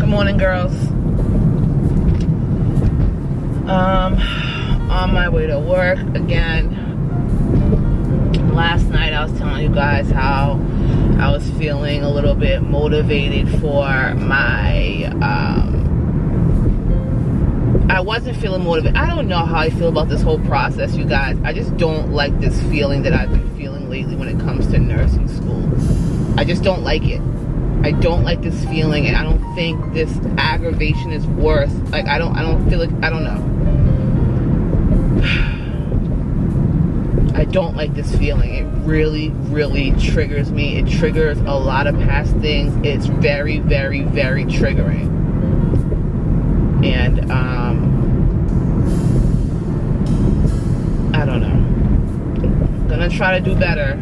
morning, girls. On my way to work again. Last night I was telling you guys how I was feeling a little bit motivated for my I wasn't feeling motivated. I don't know how I feel about this whole process, you guys. I just don't like this feeling that I've been feeling lately when it comes to nursing school. I just don't like it. I don't like this feeling, and I don't think this aggravation is worth, like, I don't feel like, I don't know. I don't like this feeling. It really, really triggers me. It triggers a lot of past things. It's very, very, very triggering. And, I don't know. I'm gonna try to do better,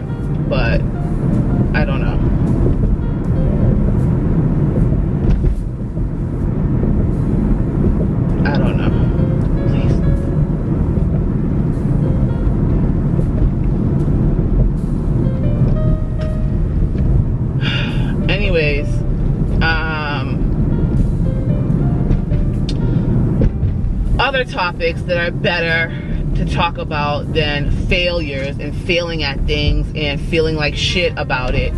but I don't know. I don't know. Please. Anyways, other topics that are better to talk about than failures and failing at things and feeling like shit about it.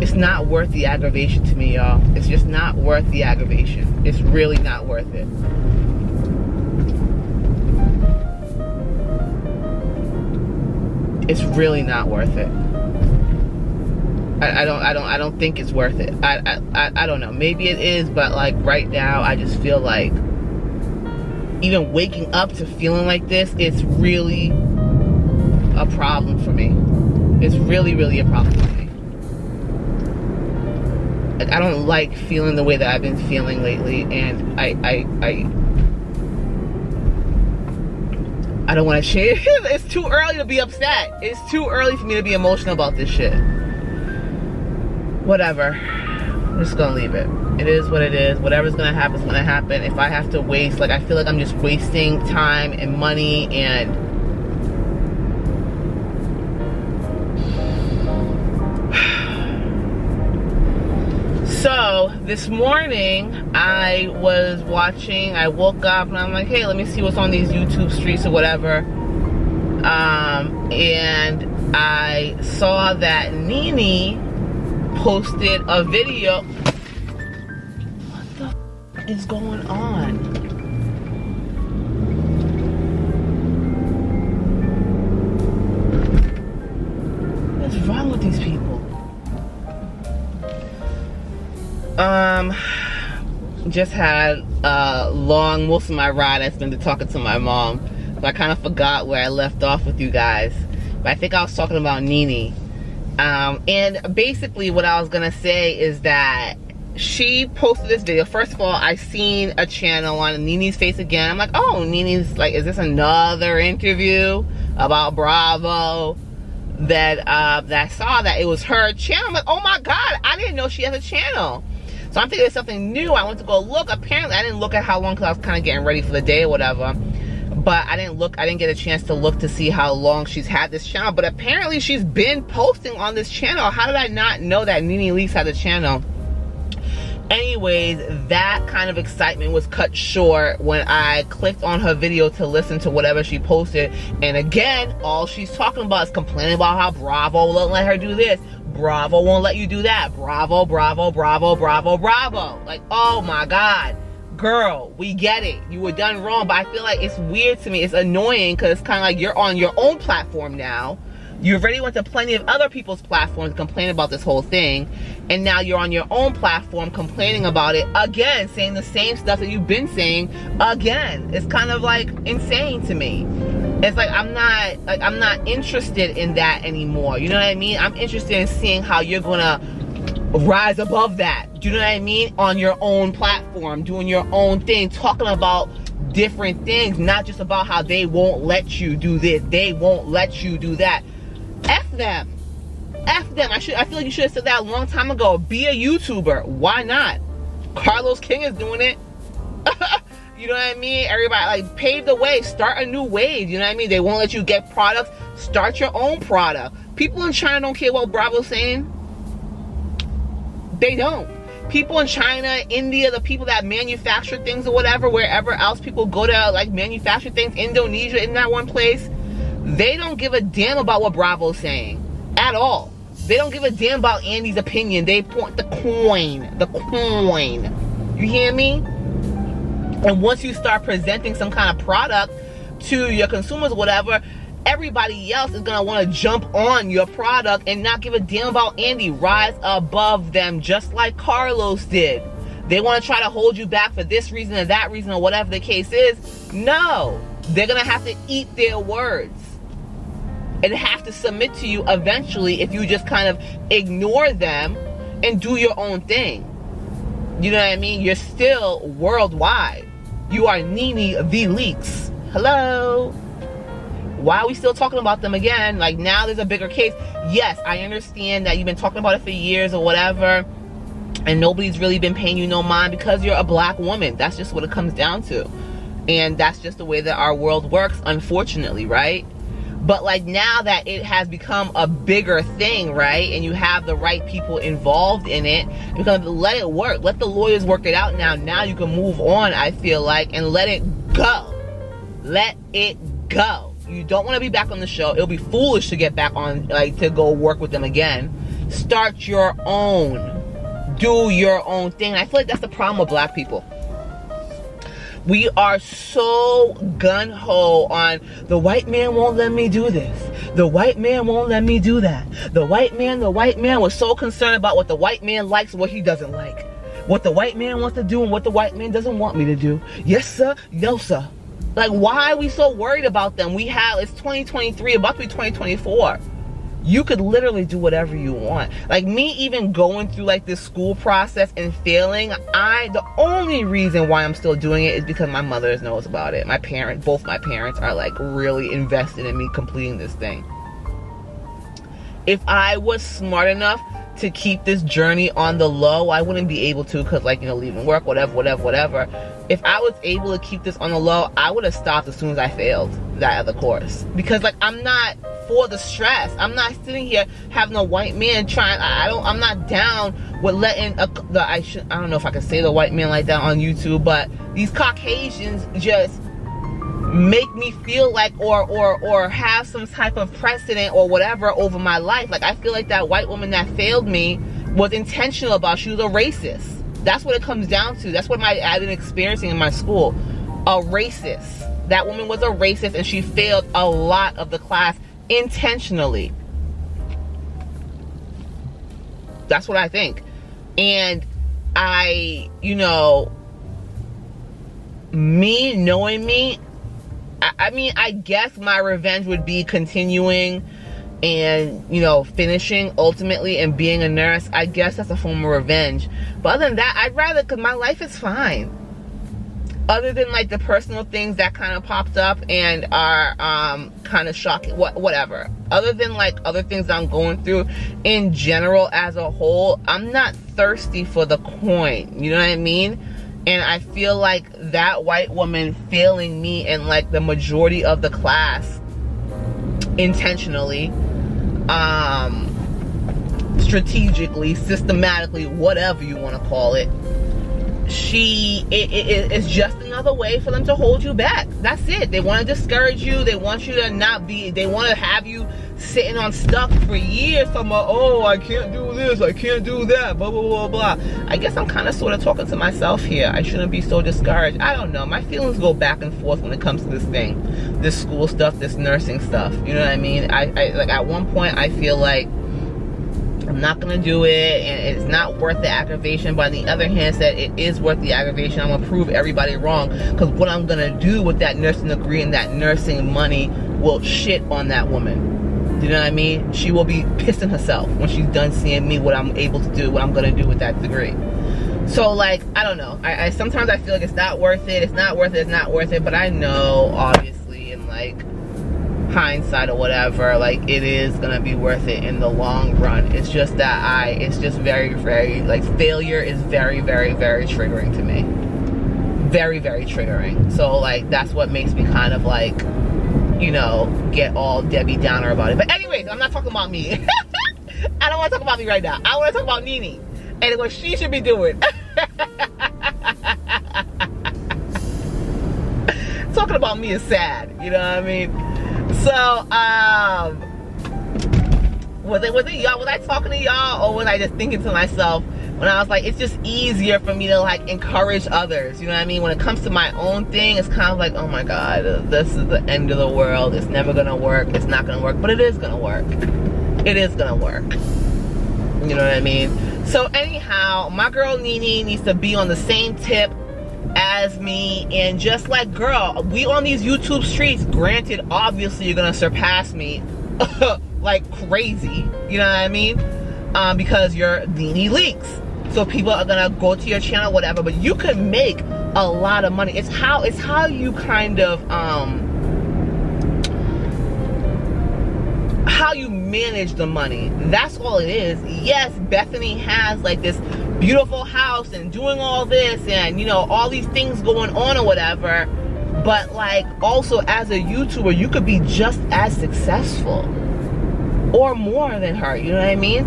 It's not worth the aggravation to me, y'all. It's just not worth the aggravation. It's really not worth it. It's really not worth it. I don't think it's worth it. I don't know. Maybe it is, but like right now, I just feel like even waking up to feeling like this, it's really a problem for me. It's really, really a problem for me. Like, I don't like feeling the way that I've been feeling lately, and I don't want to change. It's too early to be upset. It's too early for me to be emotional about this shit. Whatever. I'm just gonna leave it. It is what it is. Whatever's gonna happen is gonna happen. If I have to waste, like, I feel like I'm just wasting time and money, and so this morning I was watching, I woke up and I'm like, hey, let me see what's on these YouTube streets or whatever. And I saw that Nene posted a video. What the f is going on? What's wrong with these people? Just had most of my ride I spent talking to my mom, so I kind of forgot where I left off with you guys, but I think I was talking about Nene. And basically what I was gonna say is that she posted this video. First of all, I seen a channel on Nene's face again. I'm like, oh, Nene's, like, is this another interview about Bravo? That I saw that it was her channel. I'm like, oh my God, I didn't know she has a channel. So I'm thinking it's something new. I went to go look. Apparently, I didn't look at how long because I was kind of getting ready for the day or whatever. But I didn't get a chance to look to see how long she's had this channel. But apparently she's been posting on this channel. How did I not know that Nene Leakes had a channel? Anyways, that kind of excitement was cut short when I clicked on her video to listen to whatever she posted. And again, all she's talking about is complaining about how Bravo won't let her do this. Bravo won't let you do that. Bravo, Bravo, Bravo, Bravo, Bravo. Like, oh my God. Girl, we get it. You were done wrong, but I feel like it's weird to me. It's annoying because it's kind of like you're on your own platform now. You already went to plenty of other people's platforms complaining about this whole thing, and now you're on your own platform complaining about it again, saying the same stuff that you've been saying again. It's kind of like insane to me. It's like I'm not interested in that anymore. You know what I mean? I'm interested in seeing how you're gonna rise above that. Do you know what I mean? On your own platform, doing your own thing, talking about different things, not just about how they won't let you do this, they won't let you do that. F them. F them. I feel like you should have said that a long time ago. Be a YouTuber. Why not? Carlos King is doing it. You know what I mean? Everybody, like, pave the way. Start a new wave. You know what I mean? They won't let you get products. Start your own product. People in China don't care what Bravo's saying. They don't. People in China, India, the people that manufacture things or whatever, wherever else people go to, like, manufacture things, Indonesia, isn't that one place? They don't give a damn about what Bravo's saying. At all. They don't give a damn about Andy's opinion. They want the coin. The coin. You hear me? And once you start presenting some kind of product to your consumers, whatever, everybody else is gonna want to jump on your product and not give a damn about Andy. Rise above them, just like Carlos did. They want to try to hold you back for this reason or that reason or whatever the case is. No, they're gonna have to eat their words and have to submit to you eventually if you just kind of ignore them and do your own thing. You know what I mean? You're still worldwide. You are Nene the Leaks. Hello? Why are we still talking about them again? Like, now there's a bigger case. Yes, I understand that you've been talking about it for years or whatever, and nobody's really been paying you no mind because you're a black woman. That's just what it comes down to. And that's just the way that our world works, unfortunately, right? But like, now that it has become a bigger thing, right, and you have the right people involved in it, you're gonna let it work. Let the lawyers work it out now. Now you can move on, I feel like, and let it go. Let it go. You don't want to be back on the show. It'll be foolish to get back on, like, to go work with them again. Start your own. Do your own thing. And I feel like that's the problem with black people. We are so gun-ho on the white man won't let me do this. The white man won't let me do that. The white man was so concerned about what the white man likes and what he doesn't like. What the white man wants to do and what the white man doesn't want me to do. Yes, sir. No, sir. Like, why are we so worried about them? It's 2023, about to be 2024. You could literally do whatever you want. Like, me even going through, like, this school process and failing, the only reason why I'm still doing it is because my mother knows about it. Both my parents are, like, really invested in me completing this thing. If I was smart enough to keep this journey on the low, I wouldn't be able to, because, like, you know, leaving work, whatever. If I was able to keep this on the low, I would have stopped as soon as I failed that other course. Because, like, I'm not for the stress. I'm not sitting here having a white man I'm not down with letting I don't know if I can say the white man like that on YouTube, but these Caucasians just make me feel like or have some type of precedent or whatever over my life. Like, I feel like that white woman that failed me was intentional about. She was a racist. That's what it comes down to. That's what I've been experiencing in my school. A racist. That woman was a racist, and she failed a lot of the class intentionally. That's what I think. And me knowing me, I mean, I guess my revenge would be continuing and, finishing ultimately and being a nurse. I guess that's a form of revenge. But other than that, I'd rather, because my life is fine. Other than, like, the personal things that kind of popped up and are kind of shocking, whatever. Other than, like, other things I'm going through, in general, as a whole, I'm not thirsty for the coin. You know what I mean? And I feel like that white woman failing me and, like, the majority of the class intentionally, strategically, systematically, whatever you want to call it, it's just another way for them to hold you back. That's it. They want to discourage you. They want you to not be, they want to have you sitting on stuff for years, talking about, oh, I can't do this, I can't do that, blah, blah, blah, blah. I guess I'm kind of sort of talking to myself here. I shouldn't be so discouraged. I don't know. My feelings go back and forth when it comes to this thing, this school stuff, this nursing stuff. You know what I mean? I like, at one point, I feel like I'm not gonna do it and it's not worth the aggravation, but on the other hand, said it is worth the aggravation. I'm gonna prove everybody wrong, because what I'm gonna do with that nursing degree and that nursing money will shit on that woman. You know what I mean? She will be pissing herself when she's done seeing me, what I'm able to do, what I'm gonna do with that degree. So, like, I don't know. I sometimes I feel like it's not worth it, it's not worth it, it's not worth it, but I know, obviously, in, like, hindsight or whatever, like, it is gonna be worth it in the long run. It's just that it's just very, very, like, failure is very, very, very triggering to me. very, very triggering. So like that's what makes me kind of like, you know, get all Debbie Downer about it. But anyways, I'm not talking about me. I don't want to talk about me right now. I want to talk about Nene and what she should be doing. Talking about me is sad, you know what I mean? So, was it y'all? Was I talking to y'all, or was I just thinking to myself when I was like, it's just easier for me to like encourage others, you know what I mean? When it comes to my own thing, it's kind of like, oh my God, this is the end of the world. It's never gonna work. It's not gonna work, but it is gonna work. It is gonna work. You know what I mean? So anyhow, my girl Nene needs to be on the same tip as me, and just like, girl, we on these YouTube streets. Granted, obviously you're gonna surpass me like crazy, you know what I mean? Because you're Nene Leaks, so people are gonna go to your channel, whatever. But you can make a lot of money. It's how you kind of how you manage the money. That's all it is. Yes, Bethany has like this beautiful house and doing all this and, you know, all these things going on or whatever, but like also as a YouTuber you could be just as successful or more than her, you know what I mean?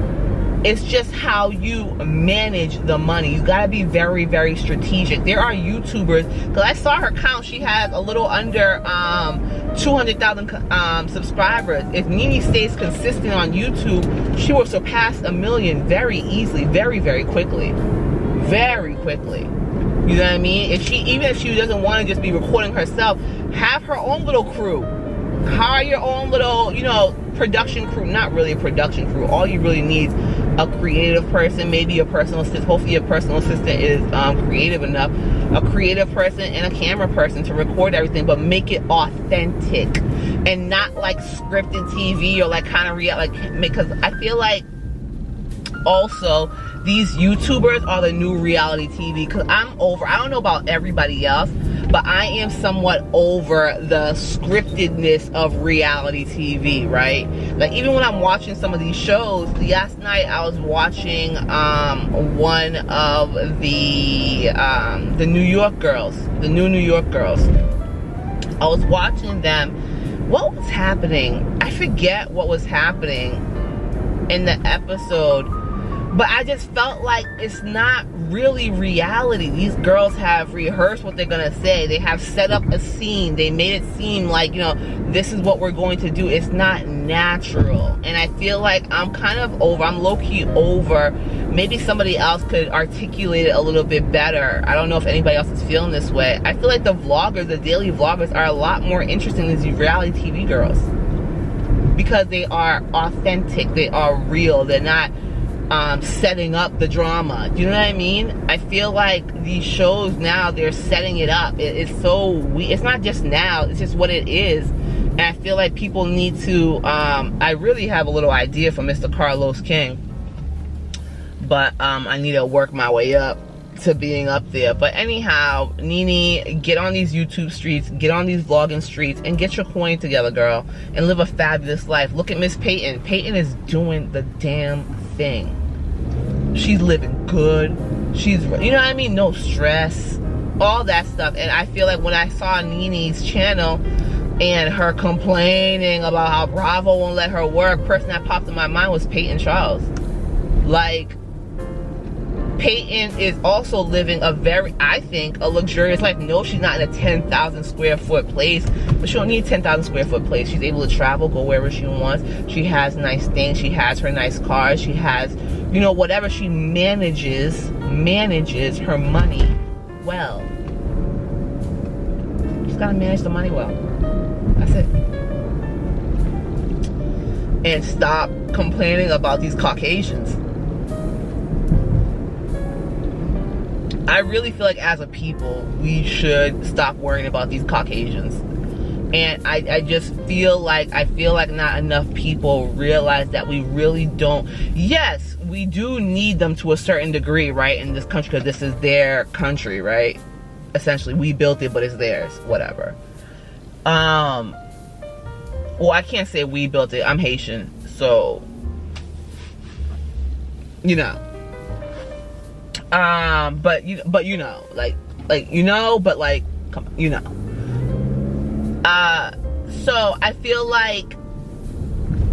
It's just how you manage the money. You gotta be very, very strategic. There are YouTubers, because I saw her count, she has a little under 200,000 subscribers. If Nene stays consistent on YouTube, she will surpass 1 million very easily, very, very quickly. Very quickly. You know what I mean? Even if she doesn't want to just be recording herself, have her own little crew. Hire your own little, you know, production crew. Not really a production crew. All you really need is a creative person, maybe a personal assistant. Hopefully your personal assistant is creative enough. A creative person and a camera person to record everything, but make it authentic and not like scripted TV or like kind of real, like, because I feel like also these YouTubers are the new reality TV. Because I don't know about everybody else, but I am somewhat over the scriptedness of reality TV, right? Like even when I'm watching some of these shows, last night I was watching one of the New York girls, the new New York girls. I was watching them. What was happening? I forget what was happening in the episode, but I just felt like it's not really reality. These girls have rehearsed what they're gonna say. They have set up a scene. They made it seem like, you know, this is what we're going to do. It's not natural. And I feel like I'm kind of over, I'm low-key over. Maybe somebody else could articulate it a little bit better. I don't know if anybody else is feeling this way. I feel like the vloggers, the daily vloggers, are a lot more interesting than these reality TV girls. Because they are authentic, they are real, they're not setting up the drama. Do you know what I mean? I feel like these shows now, they're setting it up. It's so weird. It's not just now, it's just what it is. And I feel like people need to, I really have a little idea for Mr. Carlos King, but I need to work my way up to being up there. But anyhow, Nene, get on these YouTube streets, get on these vlogging streets, and get your coin together, girl, and live a fabulous life. Look at Miss Peyton. Peyton is doing the damn thing. She's living good. She's, you know what I mean? No stress, all that stuff. And I feel like when I saw Nene's channel and her complaining about how Bravo won't let her work, person that popped in my mind was Peyton Charles. Like, Peyton is also living a very, I think, a luxurious life. No, she's not in a 10,000 square foot place, but she don't need a 10,000 square foot place. She's able to travel, go wherever she wants. She has nice things. She has her nice cars. She has, you know, whatever. She manages her money well. She's got to manage the money well. That's it. And stop complaining about these Caucasians. I really feel like as a people, we should stop worrying about these Caucasians. And I just feel like, not enough people realize that we really don't. Yes, we do need them to a certain degree, right, in this country, because this is their country, right? Essentially, we built it, but it's theirs, whatever. Well, I can't say we built it. I'm Haitian, so, you know. But you know, like, like, you know, but like, come on, you know. So I feel like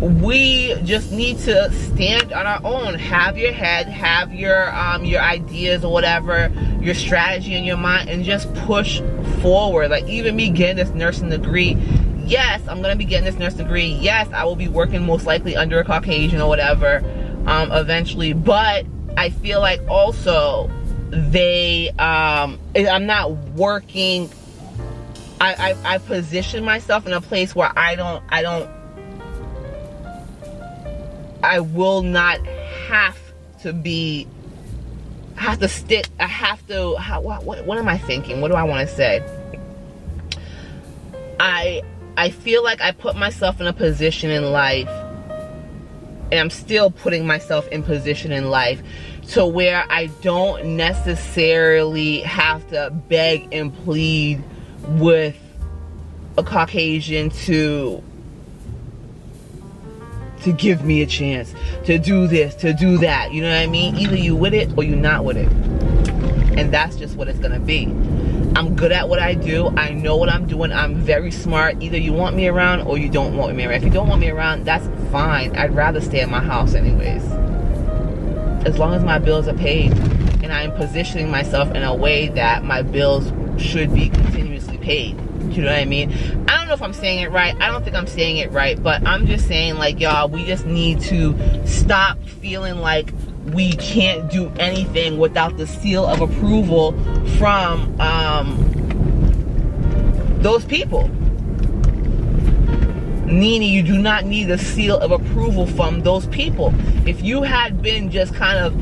we just need to stand on our own. Have your head, have your ideas or whatever, your strategy in your mind, and just push forward. Like, even me getting this nursing degree, yes, I'm gonna be getting this nursing degree. Yes, I will be working most likely under a Caucasian or whatever, eventually. But I feel like also I'm not working. I position myself in a place where I will not have to stick. What am I thinking? What do I want to say? I feel like I put myself in a position in life, and I'm still putting myself in position in life to where I don't necessarily have to beg and plead with a Caucasian to give me a chance, to do this, to do that. You know what I mean? Either you with it or you not with it. And that's just what it's gonna be. I'm good at what I do. I know what I'm doing. I'm very smart. Either you want me around or you don't want me around. If you don't want me around, that's fine. I'd rather stay in my house anyways. As long as my bills are paid and I am positioning myself in a way that my bills should be continuously paid. You know what I mean? I don't know if I'm saying it right. I don't think I'm saying it right, but I'm just saying, like, y'all, we just need to stop feeling like we can't do anything without the seal of approval from those people. Nene, you do not need a seal of approval from those people. If you had been just kind of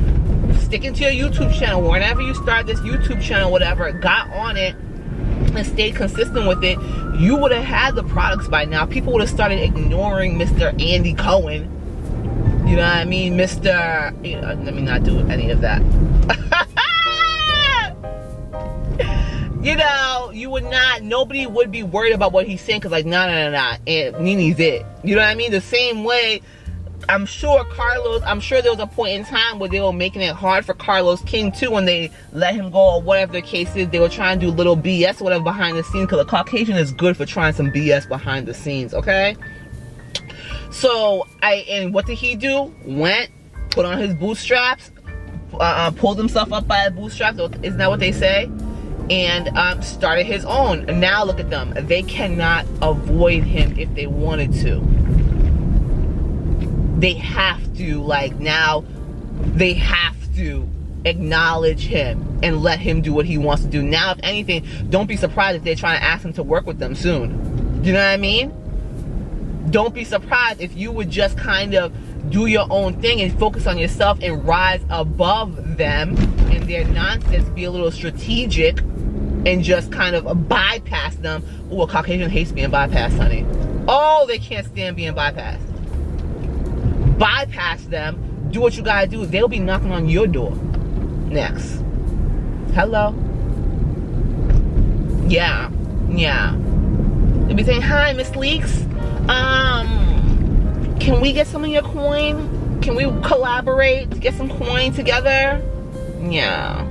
sticking to your YouTube channel, whenever you start this YouTube channel, whatever, got on it and stayed consistent with it, you would have had the products by now. People would have started ignoring Mr. Andy Cohen. You know what I mean? Mr. You know, let me not do any of that. You know, you would not, nobody would be worried about what he's saying, because like, nah, and Nene's it. You know what I mean? The same way, I'm sure there was a point in time where they were making it hard for Carlos King too, when they let him go or whatever the case is. They were trying to do little BS or whatever behind the scenes, because a Caucasian is good for trying some BS behind the scenes, okay? So, and what did he do? Went, put on his bootstraps, pulled himself up by his bootstraps, isn't that what they say? And started his own. And now look at them. They cannot avoid him if they wanted to. They have to, like, now they have to acknowledge him and let him do what he wants to do. Now, if anything, don't be surprised if they're trying to ask him to work with them soon. You know what I mean? Don't be surprised if you would just kind of do your own thing and focus on yourself and rise above them and their nonsense, be a little strategic, and just kind of bypass them. Oh, a Caucasian hates being bypassed, honey. Oh, they can't stand being bypassed. Bypass them, do what you gotta do. They'll be knocking on your door next. Hello? Yeah. They'll be saying, hi, Miss Leaks. Can we get some of your coin? Can we collaborate to get some coin together? Yeah.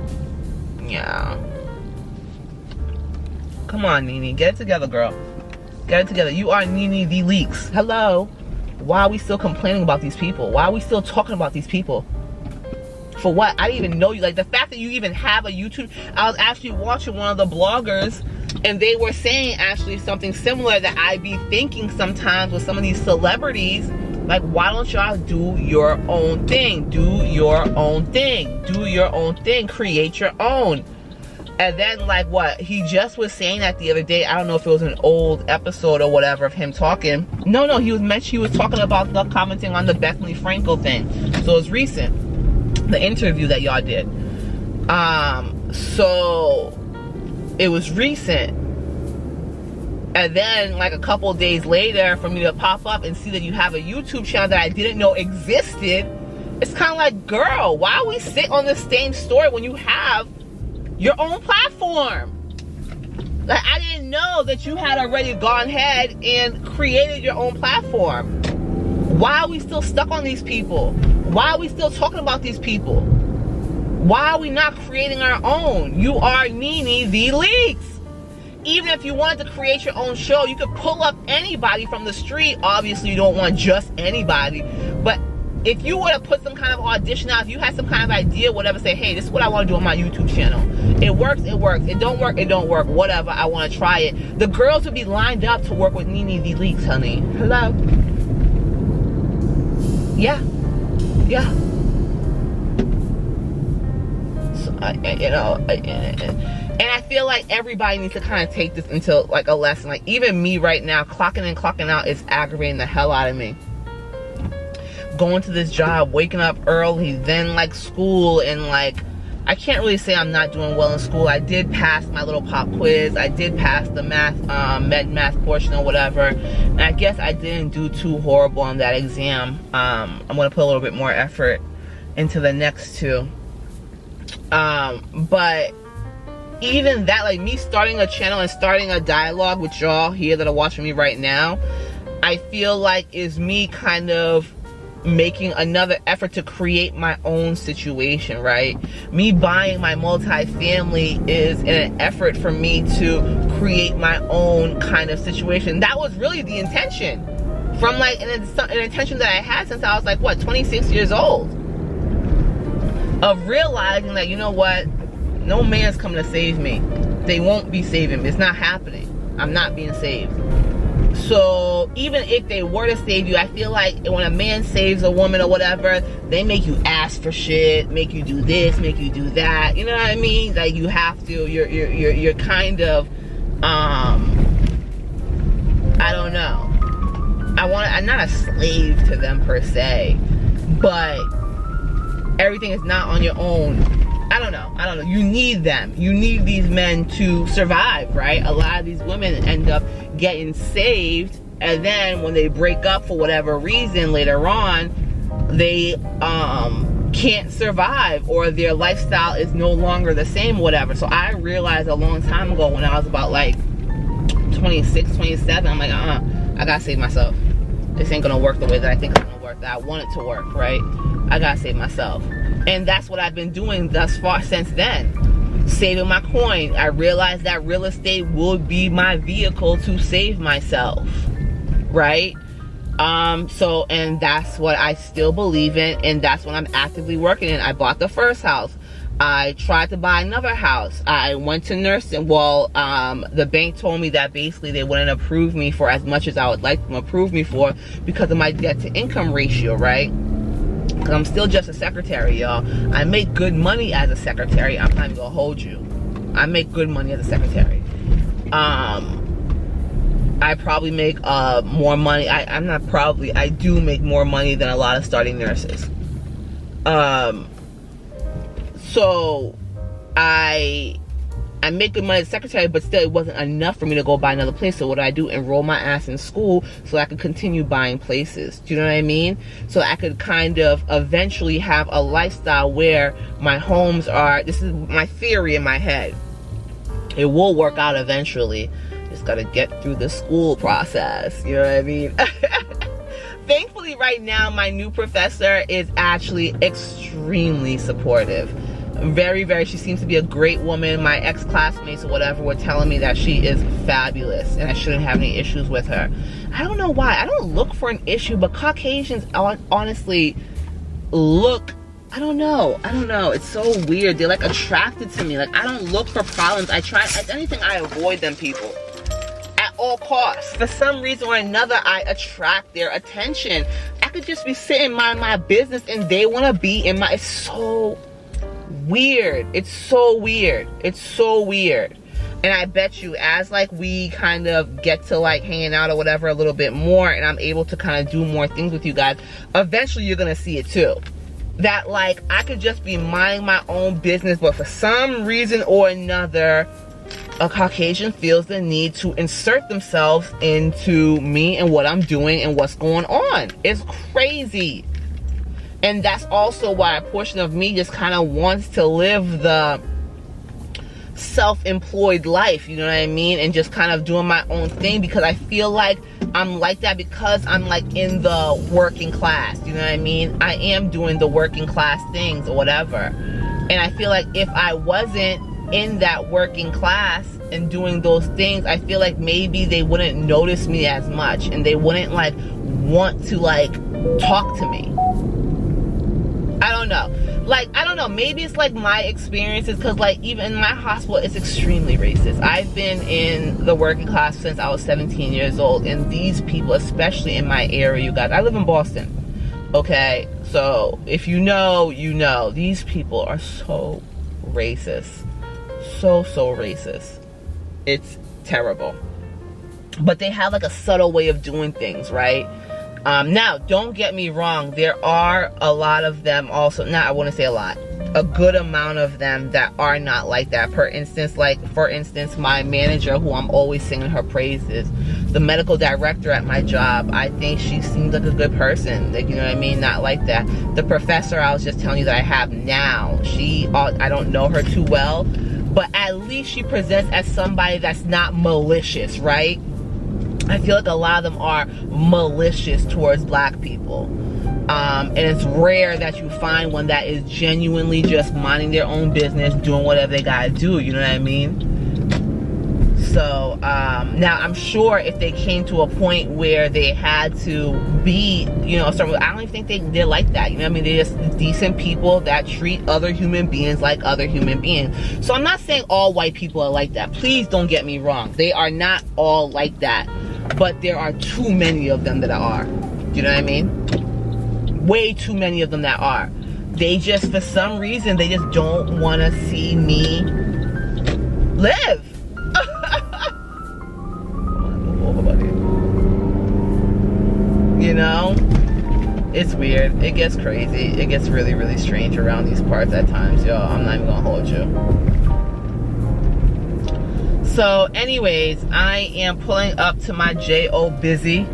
Come on, Nene. Get it together, girl. Get it together. You are Nene the Leaks. Hello? Why are we still complaining about these people? Why are we still talking about these people? For what? I didn't even know you. Like, the fact that you even have a YouTube. I was actually watching one of the bloggers, and they were saying actually something similar that I be thinking sometimes with some of these celebrities. Like, why don't y'all do your own thing? Do your own thing. Do your own thing. Create your own. And then, like, what? He just was saying that the other day. I don't know if it was an old episode or whatever of him talking. No, he was talking about the commenting on the Bethany Frankel thing. So it was recent. The interview that y'all did. So it was recent. And then, like, a couple of days later, for me to pop up and see that you have a YouTube channel that I didn't know existed, it's kind of like, girl, why we sit on the same story when you have your own platform? Like, I didn't know that you had already gone ahead and created your own platform. Why are we still stuck on these people? Why are we still talking about these people? Why are we not creating our own? You are Nene the Leaks. Even if you wanted to create your own show, you could pull up anybody from the street. Obviously, you don't want just anybody. But if you were to put some kind of audition out, if you had some kind of idea, whatever, say, hey, this is what I want to do on my YouTube channel. It works, it works. It don't work, it don't work. Whatever, I want to try it. The girls would be lined up to work with Nene the Leaks, honey. Hello? Yeah. Yeah. So, and I feel like everybody needs to kind of take this into like a lesson. Like even me right now, clocking in, clocking out is aggravating the hell out of me. Going to this job, waking up early, then like school, and like I can't really say I'm not doing well in school. I did pass my little pop quiz. I did pass the math, med math portion or whatever. And I guess I didn't do too horrible on that exam. I'm gonna put a little bit more effort into the next two. But even that, like me starting a channel and starting a dialogue with y'all here that are watching me right now, I feel like is me kind of making another effort to create my own situation, right? Me buying my multi-family is an effort for me to create my own kind of situation. That was really the intention from like an intention that I had since I was like, what, 26 years old, of realizing that, you know what, no man's coming to save me. They won't be saving me. It's not happening. I'm not being saved. So even if they were to save you, I feel like when a man saves a woman or whatever, they make you ask for shit, make you do this, make you do that. You know what I mean? Like you have to. You're kind of I don't know. I'm not a slave to them per se, but everything is not on your own. I don't know. You need them. You need these men to survive, right? A lot of these women end up getting saved, and then when they break up for whatever reason later on, they can't survive, or their lifestyle is no longer the same, whatever. So I realized a long time ago when I was about like 26, 27, I'm like, I gotta save myself. This ain't gonna work the way that I think it's gonna work, that I want it to work, right? I gotta save myself. And that's what I've been doing thus far since then. Saving my coin. I realized that real estate will be my vehicle to save myself, right? So, and that's what I still believe in, and that's what I'm actively working in. I bought the first house. I tried to buy another house. I went to nursing. Well, the bank told me that basically they wouldn't approve me for as much as I would like them to approve me for because of my debt to income ratio, right? Because I'm still just a secretary, y'all. I make good money as a secretary. I'm not even gonna hold you. I make good money as a secretary. I probably make more money. I do make more money than a lot of starting nurses. So I make good money as a secretary, but still it wasn't enough for me to go buy another place. So what do I do? Enroll my ass in school so I could continue buying places. Do you know what I mean? So I could kind of eventually have a lifestyle where my homes are, this is my theory in my head. It will work out eventually. Just gotta get through the school process. You know what I mean? Thankfully right now my new professor is actually extremely supportive. Very, very, she seems to be a great woman. My ex-classmates or whatever were telling me that she is fabulous and I shouldn't have any issues with her. I don't know why. I don't look for an issue, but Caucasians honestly look, I don't know. It's so weird. They're like attracted to me. Like I don't look for problems. If anything, I avoid them people at all costs. For some reason or another, I attract their attention. I could just be sitting minding my business and they want to be in my, it's so weird. It's so weird. And I bet you as like we kind of get to like hanging out or whatever a little bit more and I'm able to kind of do more things with you guys, eventually you're gonna see it too. That like I could just be minding my own business, but for some reason or another a Caucasian feels the need to insert themselves into me and what I'm doing and what's going on. It's crazy. And that's also why a portion of me just kind of wants to live the self-employed life, you know what I mean? And just kind of doing my own thing because I feel like I'm like that because I'm like in the working class, you know what I mean? I am doing the working class things or whatever. And I feel like if I wasn't in that working class and doing those things, I feel like maybe they wouldn't notice me as much, and they wouldn't like want to like talk to me. I don't know. Like, I don't know, maybe it's like my experiences, because like even in my hospital, it's extremely racist. I've been in the working class since I was 17 years old, and these people, especially in my area, you guys, I live in Boston, okay? So if you know, you know, these people are so racist. So racist. It's terrible. But they have like a subtle way of doing things, right? Now, don't get me wrong, there are a lot of them also, I wouldn't say a lot, a good amount of them that are not like that. For instance, my manager, who I'm always singing her praises, the medical director at my job, I think she seems like a good person, like, you know what I mean, not like that. The professor I was just telling you that I have now, I don't know her too well, but at least she presents as somebody that's not malicious, right? I feel like a lot of them are malicious towards black people. And it's rare that you find one that is genuinely just minding their own business, doing whatever they gotta do, you know what I mean? So, now I'm sure if they came to a point where they had to be, you know, I don't even think they're like that, you know what I mean? They're just decent people that treat other human beings like other human beings. So I'm not saying all white people are like that. Please don't get me wrong. They are not all like that. But there are too many of them that are. You know what I mean? Way too many of them that are. They just, for some reason, they just don't want to see me live. You know? It's weird. It gets crazy. It gets really, really strange around these parts at times, y'all. I'm not even gonna hold you. So anyways, I am pulling up to my J.O. busy,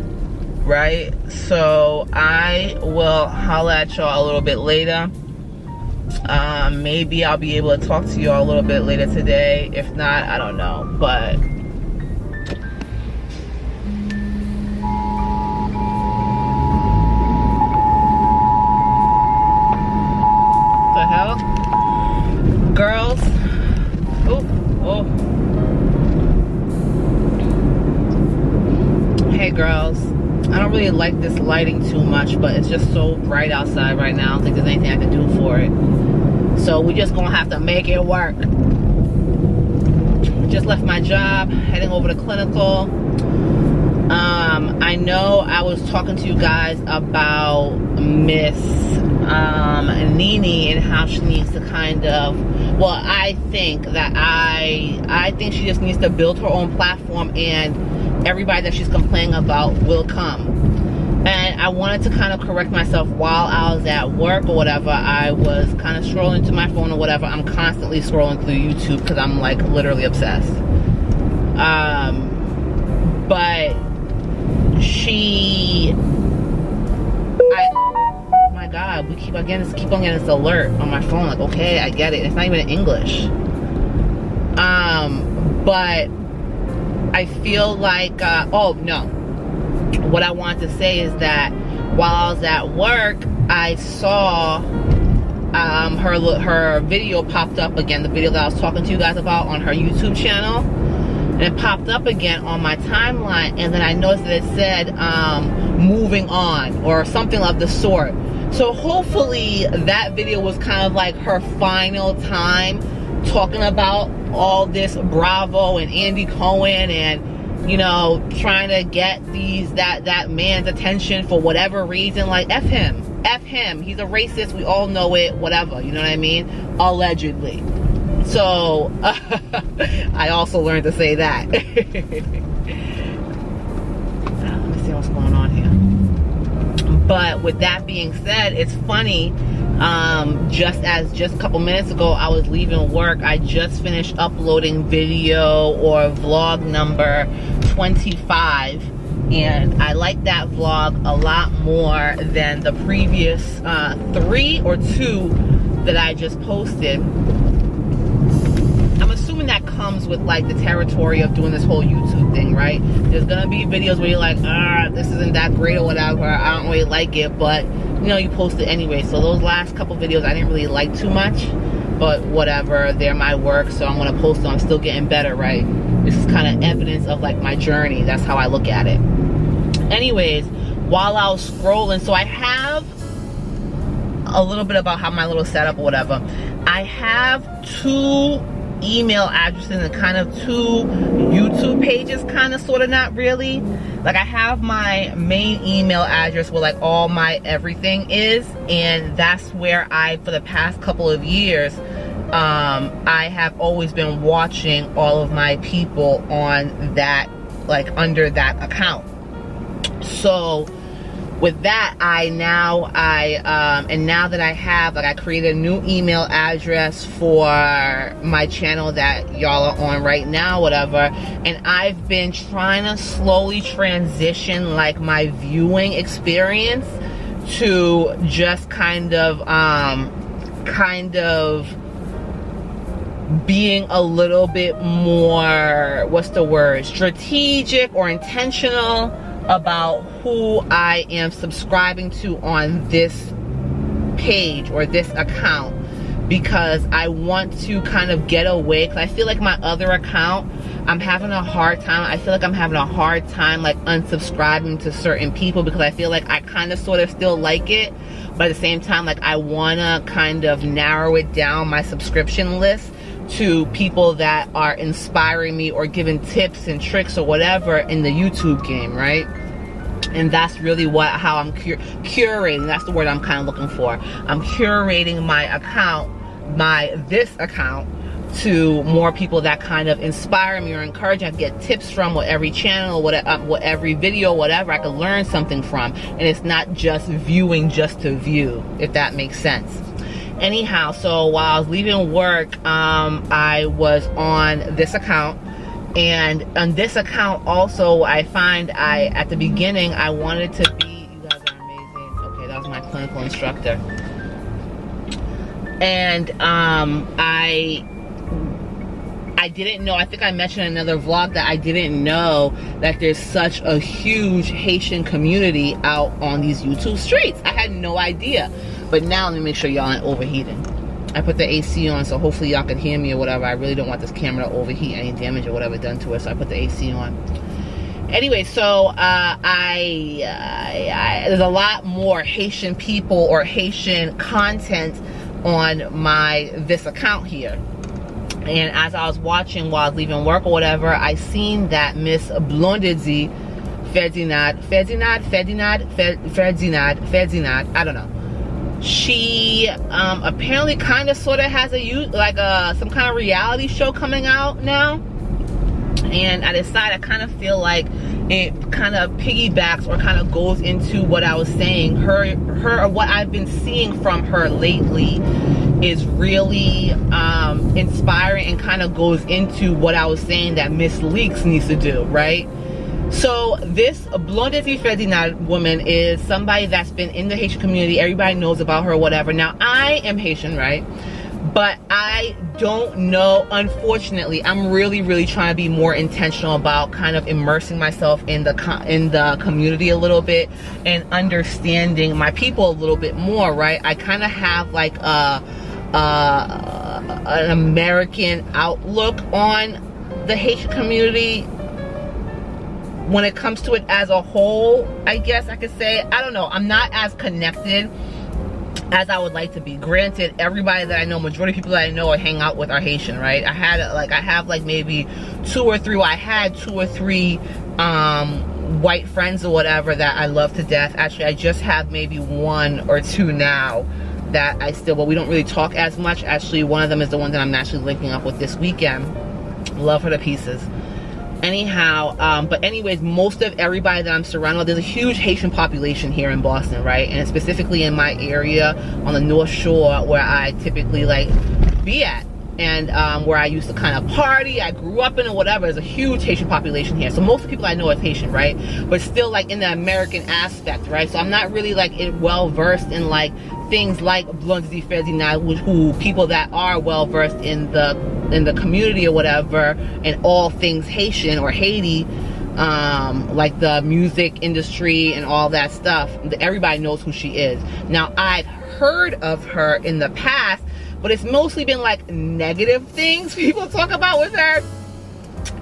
right? So I will holla at y'all a little bit later. Maybe I'll be able to talk to y'all a little bit later today. If not, I don't know. But the hell? Girls. Oh. Hey girls, I don't really like this lighting too much, but it's just so bright outside right now. I don't think there's anything I can do for it. So we just gonna have to make it work. Just left my job, heading over to clinical. I know I was talking to you guys about Miss Nene and how she needs to kind of, well, I think she just needs to build her own platform, and everybody that she's complaining about will come. And I wanted to kind of correct myself while I was at work or whatever. I was kind of scrolling to my phone or whatever. I'm constantly scrolling through YouTube because I'm like literally obsessed. But my God, we keep on getting this alert on my phone. Like, okay, I get it. It's not even in English. But I feel like, oh no. What I wanted to say is that while I was at work, I saw her video popped up again, the video that I was talking to you guys about on her YouTube channel. And it popped up again on my timeline, and then I noticed that it said moving on or something of the sort. So hopefully that video was kind of like her final time talking about all this Bravo and Andy Cohen and, you know, trying to get that man's attention for whatever reason. Like, F him, he's a racist, we all know it, whatever, you know what I mean, allegedly. So I also learned to say that. Let me see what's going on here. But with that being said, it's funny, just a couple minutes ago I was leaving work. I just finished uploading video or vlog number 25, and I like that vlog a lot more than the previous 3 or 2 that I just posted. I'm assuming that comes with like the territory of doing this whole YouTube thing, right? There's gonna be videos where you're like, this isn't that great or whatever, I don't really like it, but you know, you post it anyway. So those last couple videos I didn't really like too much. but whatever, they're my work, so I'm gonna post them. I'm still getting better, right? This is kind of evidence of like my journey. That's how I look at it. Anyways, while I was scrolling, so I have a little bit about how my little setup or whatever. I have 2 email addresses and kind of 2 YouTube pages, kind of, sort of, not really. Like, I have my main email address where like all my everything is, and that's where I, for the past couple of years, I have always been watching all of my people on that, like, under that account. So with that, now that I have, like, I created a new email address for my channel that y'all are on right now, whatever, and I've been trying to slowly transition like my viewing experience to just kind of being a little bit more, what's the word, strategic or intentional about who I am subscribing to on this page or this account, because I want to kind of get away, because I feel like my other account, I'm having a hard time. I feel like I'm having a hard time like unsubscribing to certain people, because I feel like I kind of sort of still like it, but at the same time, like, I want to kind of narrow it down, my subscription list, to people that are inspiring me or giving tips and tricks or whatever in the YouTube game, right? And that's really how I'm curating. That's the word I'm kind of looking for. I'm curating my account, this account, to more people that kind of inspire me or encourage me. I get tips from with every channel, with every video, whatever. I can learn something from, and it's not just viewing just to view, if that makes sense. Anyhow, so while I was leaving work, I was on this account, and on this account also, I find at the beginning, I wanted to be, you guys are amazing. Okay, that was my clinical instructor. And I didn't know, I think I mentioned in another vlog that I didn't know that there's such a huge Haitian community out on these YouTube streets. I had no idea. But now let me make sure y'all aren't overheating. I put the AC on, so hopefully y'all can hear me or whatever. I really don't want this camera to overheat, any damage or whatever done to it, so I put the AC on. Anyway, so there's a lot more Haitian people or Haitian content on this account here. And as I was watching while I was leaving work or whatever, I seen that Miss Blondedzi Ferdinand, I don't know. She apparently kind of sort of has some kind of reality show coming out now, and I decided, I kind of feel like it kind of piggybacks or kind of goes into what I was saying. What I've been seeing from her lately is really inspiring, and kind of goes into what I was saying that Miss Leaks needs to do, right? So this Blondedzi Ferdinand woman is somebody that's been in the Haitian community. Everybody knows about her or whatever. Now, I am Haitian, right? But I don't know, unfortunately. I'm really, really trying to be more intentional about kind of immersing myself in the community a little bit, and understanding my people a little bit more, right? I kind of have like an American outlook on the Haitian community when it comes to it as a whole, I guess I could say. I don't know, I'm not as connected as I would like to be. Granted, everybody that I know, majority of people that I know or hang out with are Haitian, right? I have maybe 2 or 3, I had 2 or 3 white friends or whatever that I love to death. Actually, I just have maybe 1 or 2 now that but we don't really talk as much. Actually, one of them is the one that I'm actually linking up with this weekend. Love her to pieces. Anyhow, but anyways, most of everybody that I'm surrounded with, there's a huge Haitian population here in Boston, right? And specifically in my area on the North Shore, where I typically like be at, and where I used to kind of party, I grew up in or whatever. There's a huge Haitian population here. So most of the people I know is Haitian, right? But still like in the American aspect, right? So I'm not really like well versed in like things like Blondedzi Ferdinand, who people that are well versed in the community or whatever, and all things Haitian or Haiti, like the music industry and all that stuff. Everybody knows who she is. Now, I've heard of her in the past, but it's mostly been like negative things people talk about with her.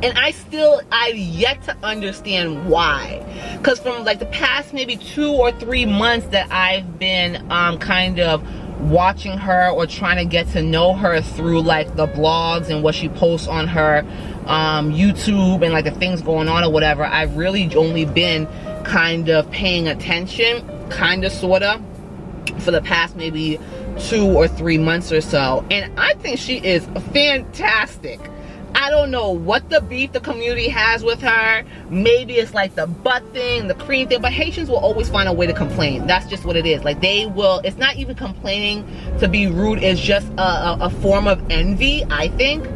And I've yet to understand why. Because from like the past maybe 2 or 3 months that I've been kind of watching her or trying to get to know her through like the blogs and what she posts on her YouTube and like the things going on or whatever, I've really only been kind of paying attention, kind of, sort of, for the past maybe 2 or 3 months or so. And I think she is fantastic. I don't know what the beef the community has with her. Maybe it's like the butt thing, the cream thing, but Haitians will always find a way to complain. That's just what it is. Like they will, it's not even complaining to be rude, it's just a form of envy, I think.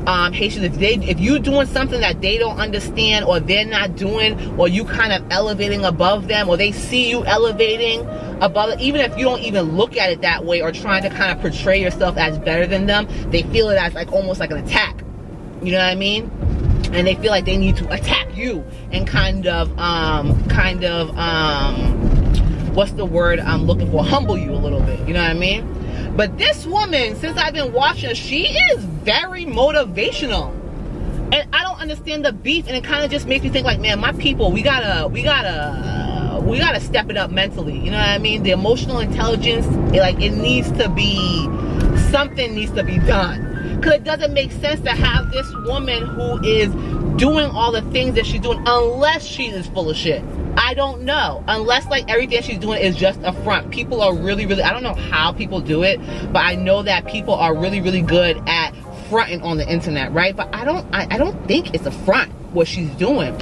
Haitians, if you're doing something that they don't understand or they're not doing, or you kind of elevating above them, or they see you elevating above it, even if you don't even look at it that way or trying to kind of portray yourself as better than them, they feel it as like almost like an attack. You know what I mean? And they feel like they need to attack you and kind of what's the word I'm looking for? Humble you a little bit. You know what I mean? But this woman, since I've been watching her, she is very motivational. And I don't understand the beef, and it kind of just makes me think like, man, my people, we gotta step it up mentally. You know what I mean? The emotional intelligence, it needs to be, something needs to be done. Because it doesn't make sense to have this woman who is doing all the things that she's doing unless she is full of shit. I don't know. Unless like everything she's doing is just a front. People are really, I don't know how people do it, but I know that people are really, really good at fronting on the internet, right? But I don't think it's a front what she's doing.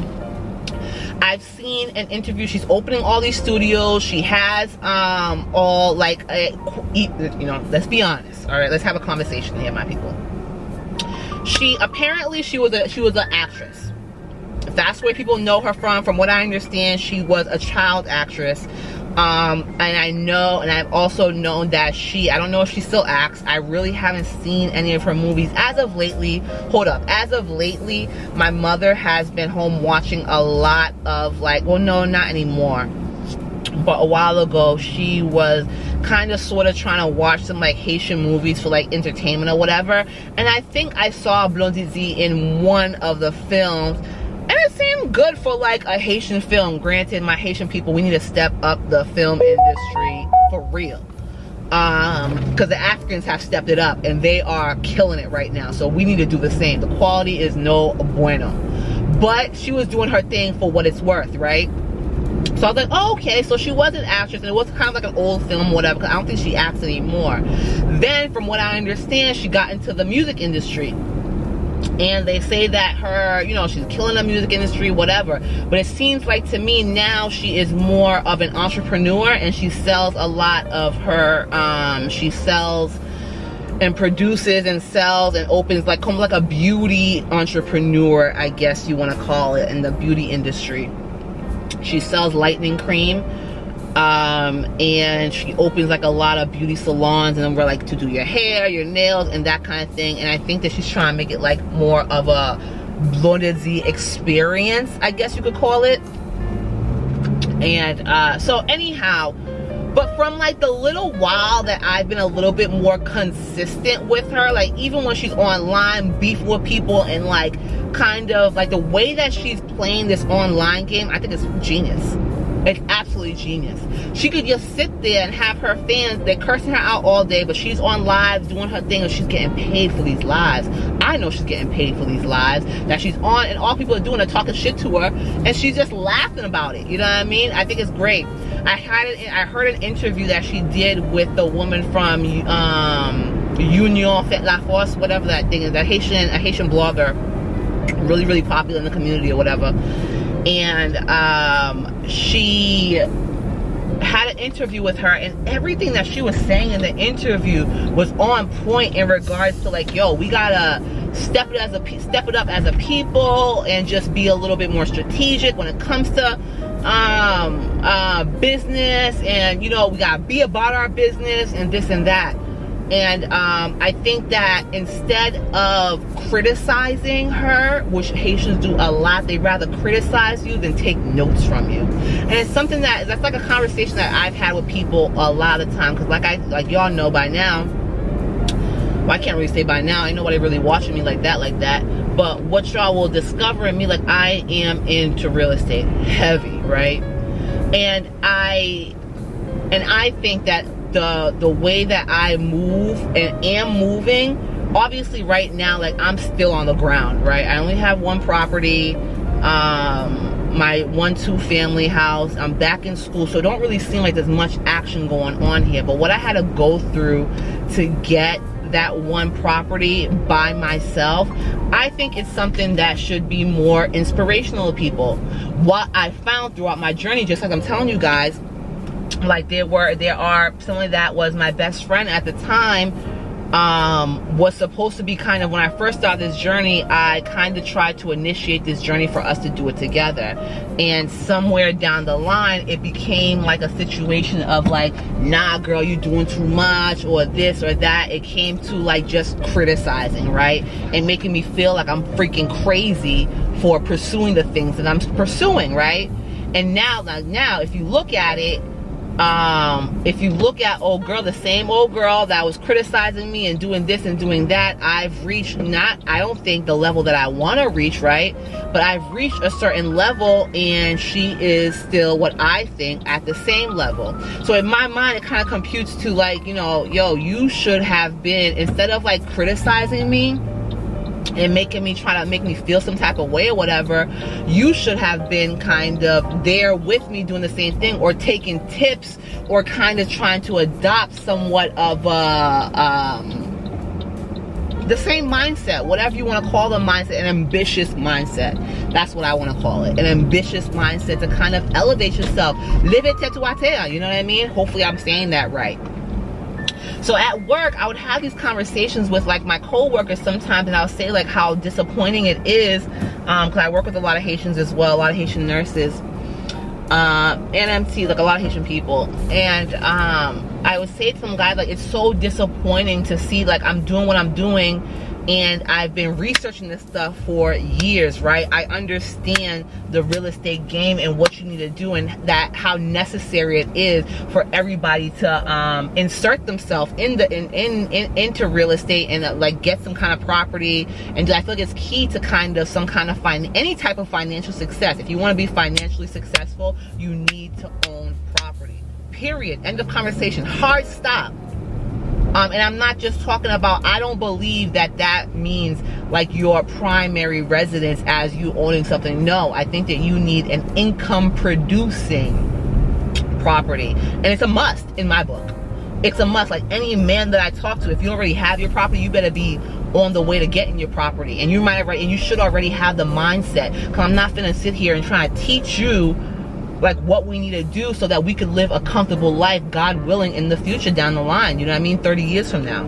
I've seen an interview. She's opening all these studios. She has all like, you know, let's be honest. All right, let's have a conversation here, my people. She was an actress. That's where people know her from. From what I understand, she was a child actress. And I know, and I've also known that I don't know if she still acts. I really haven't seen any of her movies as of lately. As of lately, my mother has been home watching a lot of like, well, no, not anymore, but a while ago she was kind of sort of trying to watch some like Haitian movies for like entertainment or whatever, and I think I saw Blondie in one of the films, and it seemed good for like a Haitian film. Granted, my Haitian people, we need to step up the film industry for real, because the Africans have stepped it up and they are killing it right now, so we need to do the same. The quality is no bueno, but she was doing her thing for what it's worth, right? So I was like, oh, okay, so she was an actress, and it was kind of like an old film, whatever, because I don't think she acts anymore. Then, from what I understand, she got into the music industry. And they say that her, you know, she's killing the music industry, whatever. But it seems like to me now she is more of an entrepreneur, and she sells a lot of her, she sells and produces and sells and opens like a beauty entrepreneur, I guess you want to call it, in the beauty industry. She sells lightening cream, and she opens like a lot of beauty salons, and we're like to do your hair, your nails, and that kind of thing. And I think that she's trying to make it like more of a Blondie experience, I guess you could call it. And so anyhow, but from like the little while that I've been a little bit more consistent with her, like even when she's online beefing with people and like kind of like the way that she's playing this online game, I think it's genius. It's absolutely genius. She could just sit there and have her fans, they're cursing her out all day, but she's on live doing her thing, and she's getting paid for these lives. I know she's getting paid for these lives that she's on, and all people are doing are talking shit to her, and she's just laughing about it. You know what I mean? I think it's great. I heard an interview that she did with the woman from Union Fait La Force, whatever that thing is, a Haitian blogger, really, really popular in the community or whatever. And she had an interview with her, and everything that she was saying in the interview was on point in regards to like, yo, we gotta step it up as a people and just be a little bit more strategic when it comes to business, and you know, we gotta be about our business and this and that. And I think that instead of criticizing her, which Haitians do a lot, they rather criticize you than take notes from you. And it's something that's like a conversation that I've had with people a lot of the time, because like y'all know by now, well, I can't really say by now, ain't nobody really watching me like that, but what y'all will discover in me, like, I am into real estate heavy, right? And I think that the way that I move and am moving, obviously right now, like, I'm still on the ground, right? I only have one property, my 1-2 family house. I'm back in school, so it don't really seem like there's much action going on here. But what I had to go through to get that one property by myself, I think it's something that should be more inspirational to people. What I found throughout my journey, just like I'm telling you guys, like there are somebody that was my best friend at the time, was supposed to be kind of, when I first started this journey, I kind of tried to initiate this journey for us to do it together. And somewhere down the line, it became like a situation of like, nah, girl, you're doing too much, or this or that. It came to like just criticizing, right? And making me feel like I'm freaking crazy for pursuing the things that I'm pursuing, right? And now if you look at it, if you look at old girl, the same old girl that was criticizing me and doing this and doing that, I've reached, not, I don't think the level that I want to reach, right? But I've reached a certain level, and she is still, what I think, at the same level. So in my mind, it kind of computes to like, you know, yo, you should have been, instead of like criticizing me and trying to make me feel some type of way or whatever, you should have been kind of there with me doing the same thing, or taking tips, or kind of trying to adopt somewhat of the same mindset, whatever you want to call the mindset, an ambitious mindset. That's what I want to call it, an ambitious mindset to kind of elevate yourself. Live it tetuatea, you know what I mean? Hopefully I'm saying that right. So at work, I would have these conversations with like my co-workers sometimes, and I'll say like how disappointing it is, because I work with a lot of Haitians as well, a lot of Haitian nurses, NMT, like a lot of Haitian people. And I would say to some guys, like, it's so disappointing to see like I'm doing what I'm doing, and I've been researching this stuff for years, right? I understand the real estate game and what you need to do, and that how necessary it is for everybody to insert themselves into real estate, and like get some kind of property. And I feel like it's key to kind of some kind of any type of financial success. If you want to be financially successful, you need to own property. Period. End of conversation. Hard stop. And I'm not just talking about, I don't believe that means like your primary residence as you owning something. No, I think that you need an income producing property. And it's a must in my book. It's a must. Like any man that I talk to, if you already have your property, you better be on the way to getting your property. And you should already have the mindset. Because I'm not finna sit here and try to teach you like what we need to do so that we could live a comfortable life, God willing, in the future down the line, you know what I mean, 30 years from now.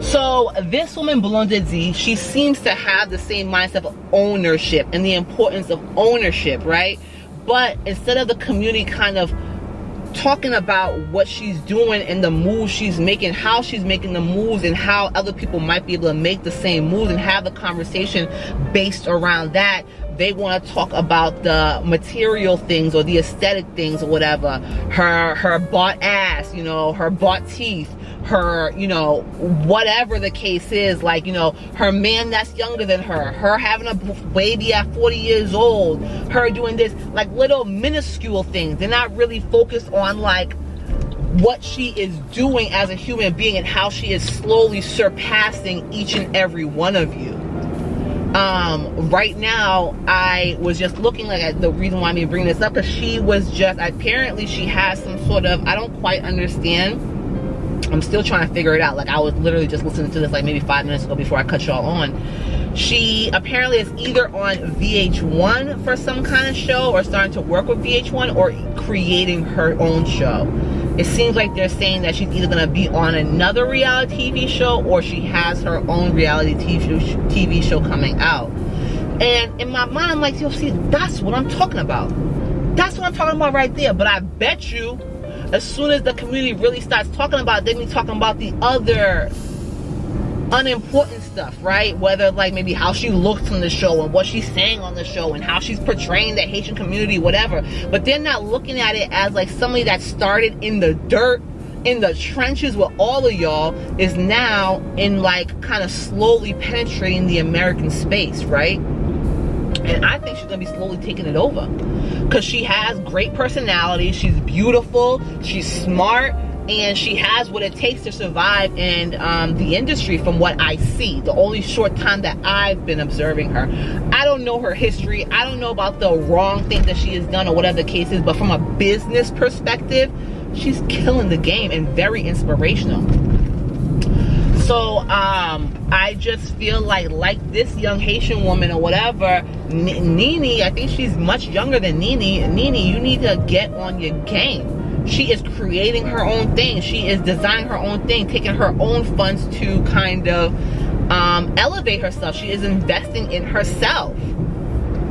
So this woman, Blonde Z, she seems to have the same mindset of ownership and the importance of ownership, right? But instead of the community kind of talking about what she's doing and the moves she's making, how she's making the moves, and how other people might be able to make the same moves and have the conversation based around that, they want to talk about the material things or the aesthetic things or whatever. Her bought ass, you know, her bought teeth, her, you know, whatever the case is, like, you know, her man that's younger than her having a baby at 40 years old, her doing this, like little minuscule things. They're not really focused on like what she is doing as a human being and how she is slowly surpassing each and every one of you. Right now, I was just looking like at the reason why I'm bringing this up, because she was just, apparently she has some sort of, I don't quite understand. I'm still trying to figure it out. Like, I was literally just listening to this like maybe 5 minutes ago before I cut y'all on. She apparently is either on VH1 for some kind of show, or starting to work with VH1, or creating her own show. It seems like they're saying that she's either going to be on another reality TV show, or she has her own reality TV show coming out. And in my mind, I'm like, yo, see, that's what I'm talking about. That's what I'm talking about right there. But I bet you, as soon as the community really starts talking about it, they're going to be talking about the other unimportant stuff, right? Whether like maybe how she looks on the show, and what she's saying on the show, and how she's portraying the Haitian community, whatever. But they're not looking at it as like somebody that started in the dirt in the trenches with all of y'all is now in like kind of slowly penetrating the American space, right? And I think she's gonna be slowly taking it over because she has great personality, she's beautiful, she's smart, and she has what it takes to survive in the industry from what I see, the only short time that I've been observing her. I don't know her history, I don't know about the wrong thing that she has done or whatever the case is, but from a business perspective, she's killing the game and very inspirational. So I just feel like this young Haitian woman or whatever, Nene, I think she's much younger than Nene. Nene, you need to get on your game. She is creating her own thing. She is designing her own thing, taking her own funds to kind of elevate herself. She is investing in herself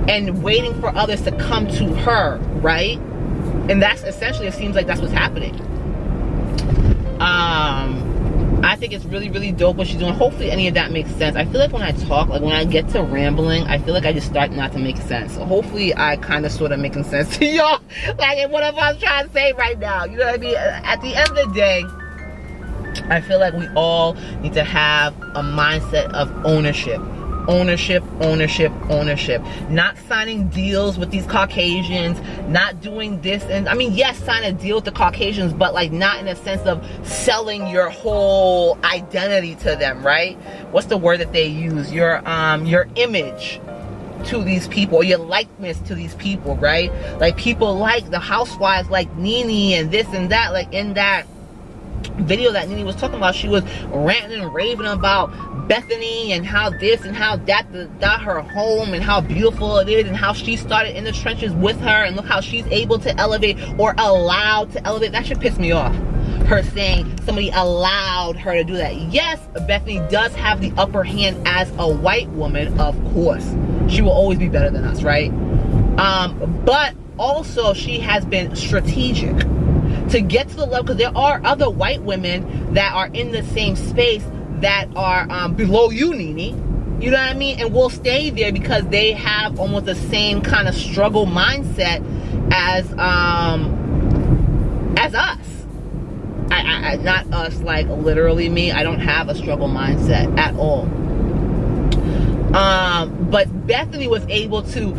and waiting for others to come to her, right? And that's essentially, it seems like that's what's happening. I think it's really, really dope what she's doing. Hopefully any of that makes sense. I feel like when I talk, like when I get to rambling, I feel like I just start not to make sense. So hopefully I kind of sort of making sense to y'all. Like whatever I'm trying to say right now. You know what I mean? At the end of the day, I feel like we all need to have a mindset of ownership. Ownership, ownership, ownership. Not signing deals with these Caucasians, not doing this, and I mean, yes, sign a deal with the Caucasians, but like not in a sense of selling your whole identity to them, right? What's the word that they use? Your image to these people, or your likeness to these people, right? Like people like the housewives like Nene and this and that. Like in that video that Nene was talking about, she was ranting and raving about Bethany and how this and how that her home and how beautiful it is and how she started in the trenches with her and look how she's able to elevate or allowed to elevate. That should piss me off, her saying somebody allowed her to do that. Yes, Bethany does have the upper hand as a white woman, of course. She will always be better than us, right? But also she has been strategic to get to the level, because there are other white women that are in the same space that are below you, Nene. You know what I mean? And will stay there because they have almost the same kind of struggle mindset as us. I not us like literally me. I don't have a struggle mindset at all. But Bethany was able to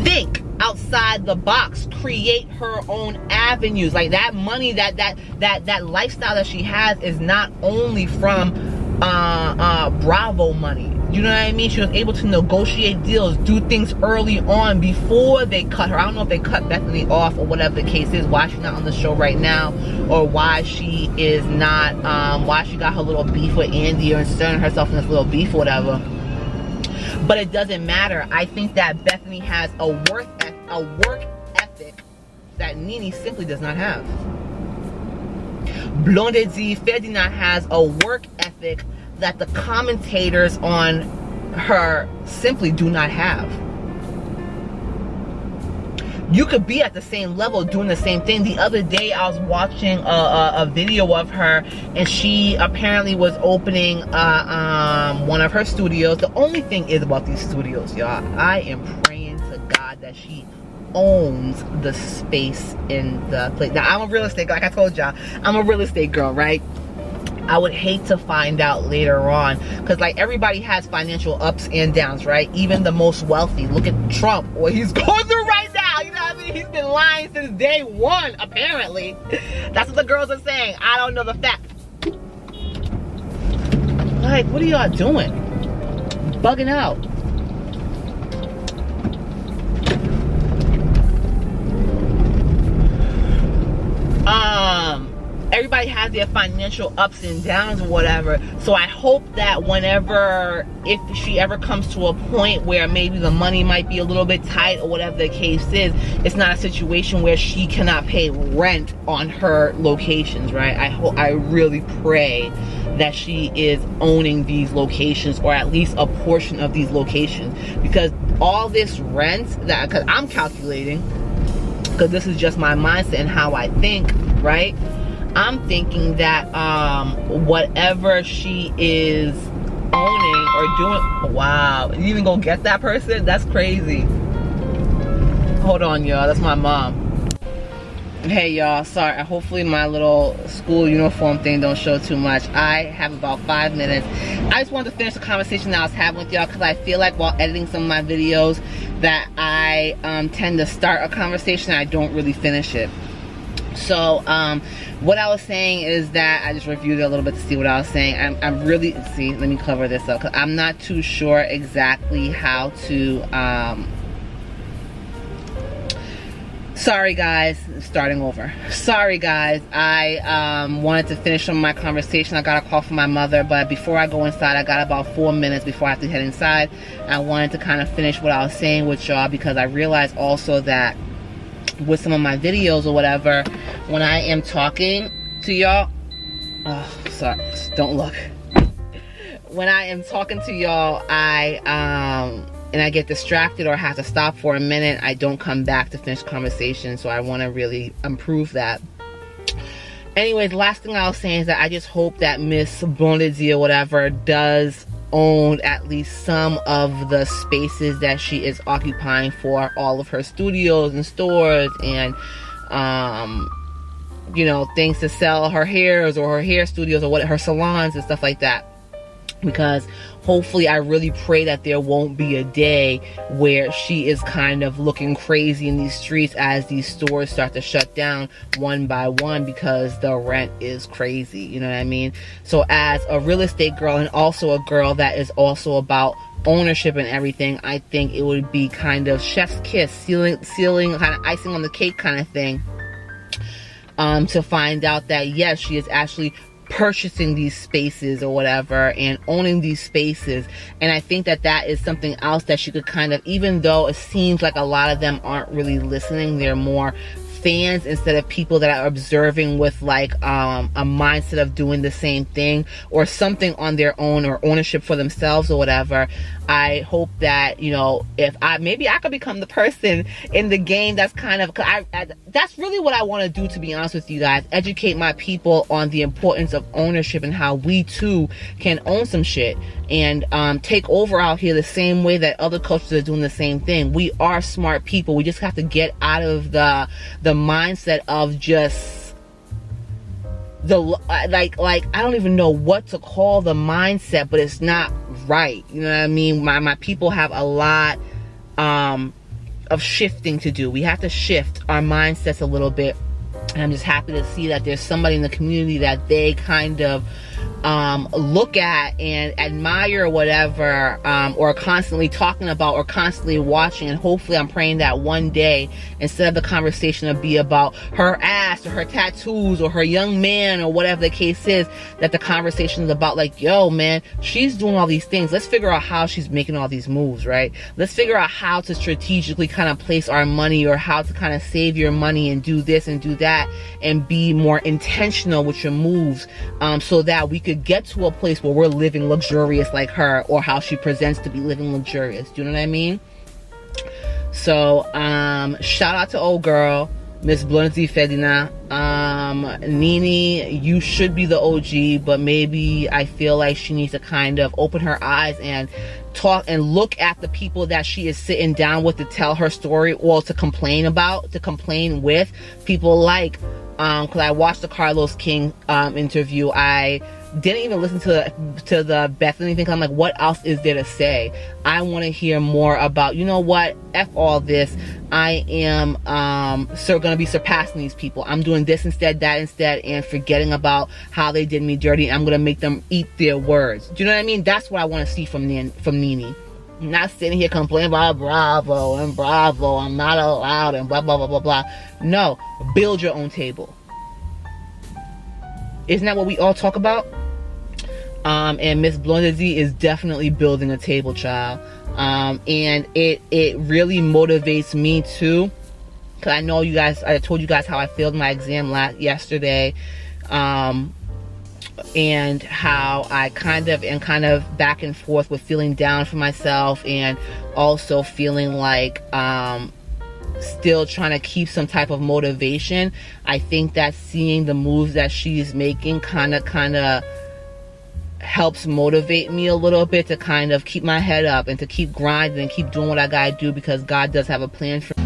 think outside the box, create her own avenues. Like that money, that lifestyle that she has is not only from Bravo money. You know what I mean? She was able to negotiate deals, do things early on before they cut her. I don't know if they cut Bethany off or whatever the case is, why she's not on the show right now, or why she is not, why she got her little beef with Andy or inserting herself in this little beef or whatever. But it doesn't matter. I think that Bethany has a work ethic that Nene simply does not have. Blondie Ferdinand has a work ethic that the commentators on her simply do not have. You could be at the same level doing the same thing. The other day I was watching a video of her, and she apparently was opening one of her studios. The only thing is about these studios, y'all, I am praying to God that she owns the space in the place. Now I'm a real estate, like I told y'all, I'm a real estate girl, right? I would hate to find out later on, because like everybody has financial ups and downs, right? Even the most wealthy. Look at Trump, what he's going through right now. You know what I mean? He's been lying since day one, apparently. That's what the girls are saying. I don't know the facts. Like, what are y'all doing? Bugging out. Everybody has their financial ups and downs or whatever. So I hope that whenever, if she ever comes to a point where maybe the money might be a little bit tight or whatever the case is, it's not a situation where she cannot pay rent on her locations, right? I really pray that she is owning these locations, or at least a portion of these locations, because all this rent that, because I'm calculating, because this is just my mindset and how I think, right? I'm thinking that whatever she is owning or doing, wow, you even go get that person? That's crazy. Hold on, y'all, that's my mom. Hey y'all, sorry, hopefully my little school uniform thing don't show too much. I have about 5 minutes. I just wanted to finish the conversation that I was having with y'all, because I feel like while editing some of my videos that I tend to start a conversation and I don't really finish it. So what I was saying is that I just reviewed it a little bit to see what I was saying. I'm really, see, let me cover this up, because I'm not too sure exactly how to sorry guys, starting over. Sorry guys, I wanted to finish on my conversation. I got a call from my mother, but before I go inside, I got about 4 minutes before I have to head inside. I wanted to kind of finish what I was saying with y'all, because I realized also that with some of my videos or whatever, when I am talking to y'all, oh, sorry, don't look. When I am talking to y'all, and I get distracted or have to stop for a minute, I don't come back to finish conversation. So I want to really improve that. Anyways, last thing I was saying is that I just hope that Miss Blondie or whatever does own at least some of the spaces that she is occupying for all of her studios and stores and you know, things to sell her hairs or her hair studios or what, her salons and stuff like that. Because hopefully, I really pray that there won't be a day where she is kind of looking crazy in these streets as these stores start to shut down one by one, because the rent is crazy, you know what I mean? So as a real estate girl and also a girl that is also about ownership and everything, I think it would be kind of chef's kiss, sealing kind of icing on the cake kind of thing, to find out that yes, she is actually purchasing these spaces or whatever and owning these spaces. And I think that that is something else that she could kind of, even though it seems like a lot of them aren't really listening, they're more fans instead of people that are observing with like a mindset of doing the same thing or something on their own or ownership for themselves or whatever. I hope that, you know, if maybe I could become the person in the game that's kind of, that's really what I want to do, to be honest with you guys. Educate my people on the importance of ownership and how we too can own some shit and take over out here the same way that other cultures are doing the same thing. We are smart people. We just have to get out of the mindset of just the like I don't even know what to call the mindset, but it's not right, you know what I mean? My people have a lot of shifting to do. We have to shift our mindsets a little bit, and I'm just happy to see that there's somebody in the community that they kind of look at and admire or whatever, or constantly talking about or constantly watching. And hopefully I'm praying that one day, instead of the conversation to be about her ass or her tattoos or her young man or whatever the case is, that the conversation is about like, yo man, she's doing all these things, let's figure out how she's making all these moves, right? Let's figure out how to strategically kind of place our money, or how to kind of save your money and do this and do that and be more intentional with your moves, so that we could get to a place where we're living luxurious like her, or how she presents to be living luxurious. Do you know what I mean? So shout out to old girl Miss Blondie Fedina. Nini, you should be the OG, but maybe I feel like she needs to kind of open her eyes and talk and look at the people that she is sitting down with to tell her story, or to complain with people like because I watched the Carlos King interview. I didn't even listen to the Bethany thing. I'm like, what else is there to say? I want to hear more about, you know what, F all this. I am gonna be surpassing these people. I'm doing this instead, that instead, and forgetting about how they did me dirty. I'm gonna make them eat their words. Do you know what I mean? That's what I want to see from Nene. I'm not sitting here complaining about Bravo and Bravo, I'm not allowed and blah blah blah blah blah. No, build your own table. Isn't that what we all talk about? And Miss Blondie is definitely building a table, child. And it really motivates me too, because I know you guys, I told you guys how I failed my exam yesterday, and how I kind of back and forth with feeling down for myself, and also feeling like still trying to keep some type of motivation. I think that seeing the moves that she's making kind of helps motivate me a little bit to kind of keep my head up and to keep grinding and keep doing what I gotta do, because God does have a plan for me.